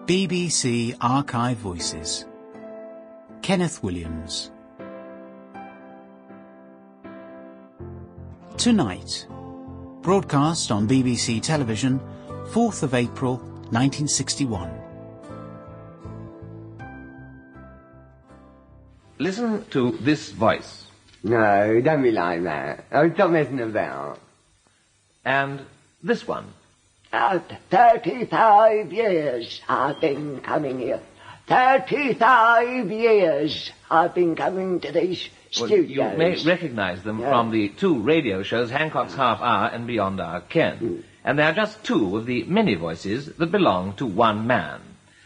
BBC Archive Voices. Kenneth Williams. Tonight, broadcast on BBC Television, 4th of April, 1961. Listen to this voice. No, don't be like that. Oh, stop messing about. And this one. 35 years I've been coming here. 35 years I've been coming to these studios. You may recognise them from the two radio shows, Hancock's Half Hour and Beyond Our Ken. And they are just two of the many voices that belong to one man.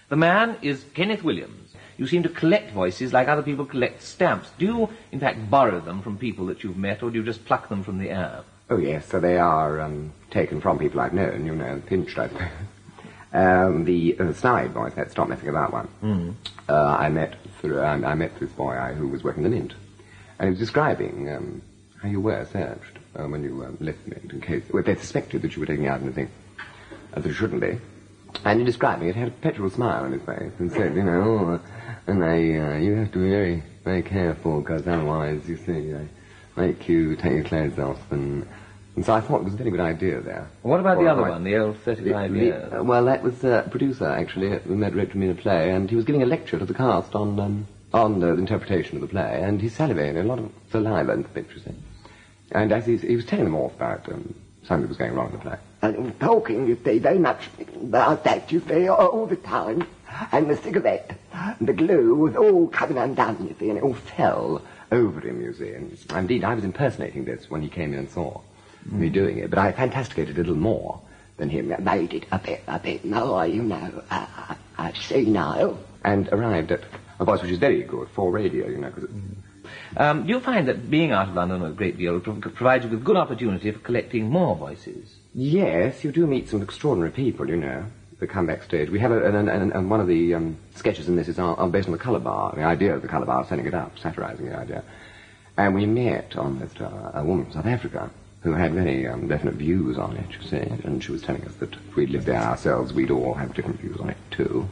The man is Kenneth Williams. You seem to collect voices like other people collect stamps. Do you, in fact, borrow them from people that you've met, or do you just pluck them from the air? Oh, yes, so they are taken from people I've known, you know, pinched, I suppose. The snide voice, that stop messing about one. I met this boy who was working the Mint, and he was describing how you were searched when you left the Mint, in case they suspected that you were taking out anything that you shouldn't be. And in describing it, he had a perpetual smile on his face and said, you know, you have to be very, very careful, because otherwise, you see, they make you take your clothes off. And so I thought it was a very good idea there. What about the other one, the old 35 years? Well, that was a producer, actually, who met directed me in a play, and he was giving a lecture to the cast on the interpretation of the play, and he salivated, a lot of saliva in the picture, you see. And as he was telling them all about something was going wrong in the play. And talking, you see, very much about that, you see, all the time. And the cigarette, the glue was all coming undone, you see, and it all fell over him, you see. And indeed, I was impersonating this when he came in and saw me doing it, but I fantasticated a little more than him. Made it a bit more, you know, senile. And arrived at a voice which is very good for radio, you know, because do you find that being out of London a great deal provides you with good opportunity for collecting more voices? Yes, you do meet some extraordinary people, you know, that come backstage. We have and one of the sketches in this is based on the colour bar, the idea of the colour bar, setting it up, satirising the idea. And we met on this, a woman from South Africa who had very definite views on it, you see, and she was telling us that if we'd lived there ourselves, we'd all have different views on it too.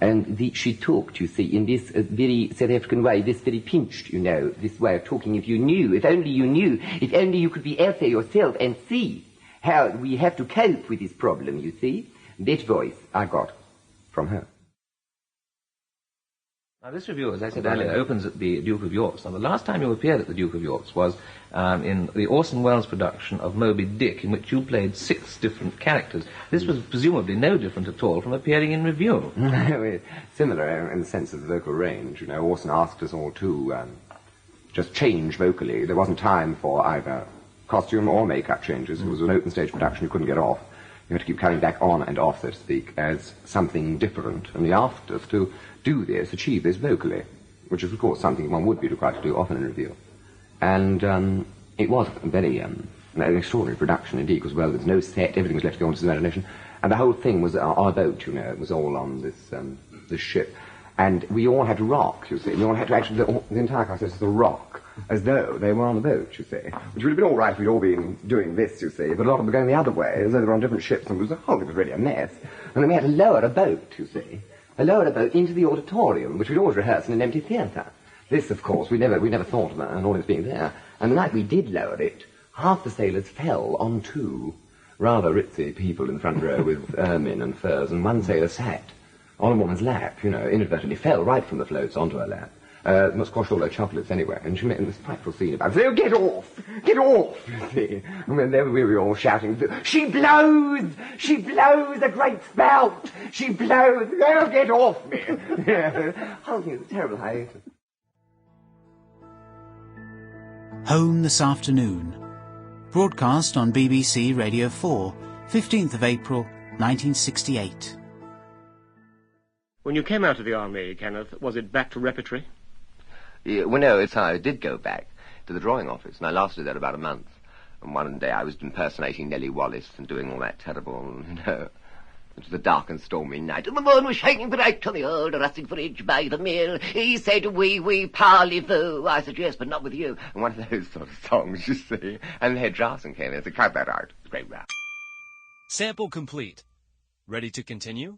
And she talked, you see, in this very South African way, this very pinched, you know, this way of talking. If only you could be out there yourself and see how we have to cope with this problem, you see. That voice I got from her. Now, this review, as I said earlier, opens at the Duke of York's. Now, the last time you appeared at the Duke of York's was in the Orson Welles production of Moby Dick, in which you played 6 different characters. This was presumably no different at all from appearing in review. Similar in the sense of the vocal range. You know, Orson asked us all to just change vocally. There wasn't time for either costume or makeup changes. It was an open stage production. You couldn't get off. You had to keep coming back on and off, so to speak, as something different. And he asked us to do this, achieve this vocally, which is, of course, something one would be required to do often in review. And it was a very an extraordinary production indeed, because, well, there was no set, everything was left to go on to his imagination. And the whole thing was our boat, you know, it was all on this ship. And we all had to rock, you see. We all had to actually, the entire cast was to rock, as though they were on the boat, you see. Which would have been all right if we'd all been doing this, you see, but a lot of them were going the other way, as though they were on different ships, and it was really a mess. And then we had to lower a boat, you see. Lower a boat into the auditorium, which we'd always rehearse in an empty theatre. This, of course, we never thought of an audience being there. And the night we did lower it, half the sailors fell on 2 rather ritzy people in the front row with ermine and furs, and one sailor sat on a woman's lap, you know, inadvertently fell right from the floats onto her lap. Must squashed all her chocolates anyway, and she made this frightful scene about it. Oh, get off, you see. And then we were all shouting, she blows a great spout, she blows, oh, get off me. Oh, it was terrible, I hated it. Home this afternoon. Broadcast on BBC Radio 4, 15th of April, 1968. When you came out of the army, Kenneth, was it back to repertory? Yeah, well, no, I did go back to the drawing office, and I lasted there about a month. And one day I was impersonating Nellie Wallace and doing all that terrible, you know. It was a dark and stormy night, and the moon was shining bright on the old rustic bridge by the mill. He said, "Wee parlez-vous?" I said, "Yes, but not with you." And one of those sort of songs, you see. And the head draftsman came in and said, "Cut that out." It was great rap. Sample complete. Ready to continue?